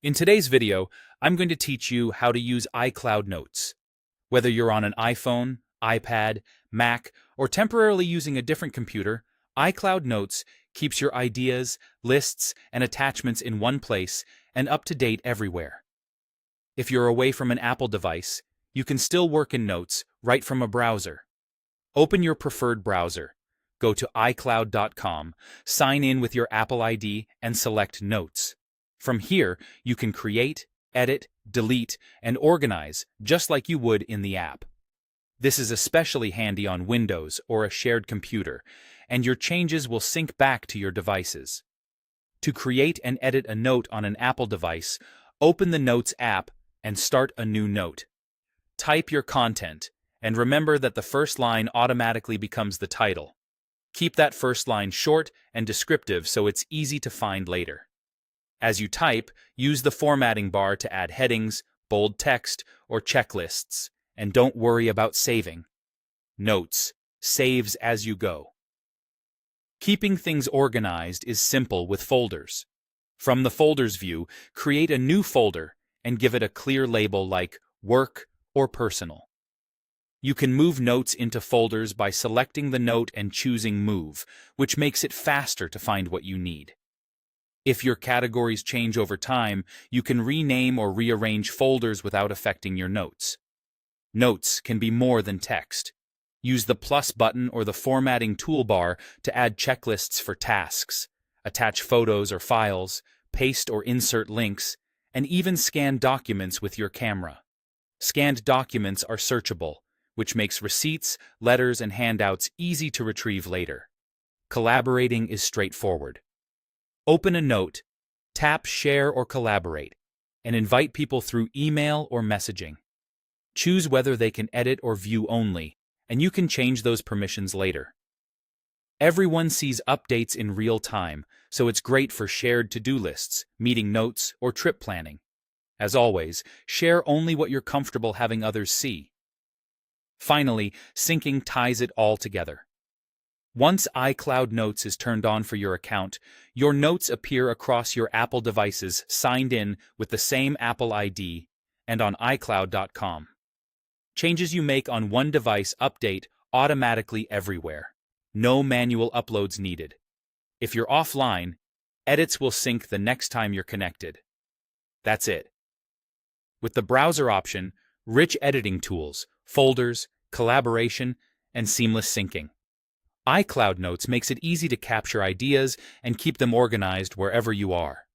In today's video, I'm going to teach you how to use iCloud Notes. Whether you're on an iPhone, iPad, Mac, or temporarily using a different computer, iCloud Notes keeps your ideas, lists, and attachments in one place and up to date everywhere. If you're away from an Apple device, you can still work in Notes right from a browser. Open your preferred browser, go to iCloud.com, sign in with your Apple ID, and select Notes. From here, you can create, edit, delete, and organize just like you would in the app. This is especially handy on Windows or a shared computer, and your changes will sync back to your devices. To create and edit a note on an Apple device, open the Notes app and start a new note. Type your content, and remember that the first line automatically becomes the title. Keep that first line short and descriptive so it's easy to find later. As you type, use the formatting bar to add headings, bold text, or checklists, and don't worry about saving. Notes saves as you go. Keeping things organized is simple with folders. From the Folders view, create a new folder and give it a clear label like Work or Personal. You can move notes into folders by selecting the note and choosing Move, which makes it faster to find what you need. If your categories change over time, you can rename or rearrange folders without affecting your notes. Notes can be more than text. Use the plus button or the formatting toolbar to add checklists for tasks, attach photos or files, paste or insert links, and even scan documents with your camera. Scanned documents are searchable, which makes receipts, letters, and handouts easy to retrieve later. Collaborating is straightforward. Open a note, tap Share or Collaborate, and invite people through email or messaging. Choose whether they can edit or view only, and you can change those permissions later. Everyone sees updates in real time, so it's great for shared to-do lists, meeting notes, or trip planning. As always, share only what you're comfortable having others see. Finally, syncing ties it all together. Once iCloud Notes is turned on for your account, your notes appear across your Apple devices signed in with the same Apple ID and on iCloud.com. Changes you make on one device update automatically everywhere. No manual uploads needed. If you're offline, edits will sync the next time you're connected. That's it. With the browser option, rich editing tools, folders, collaboration, and seamless syncing. iCloud Notes makes it easy to capture ideas and keep them organized wherever you are.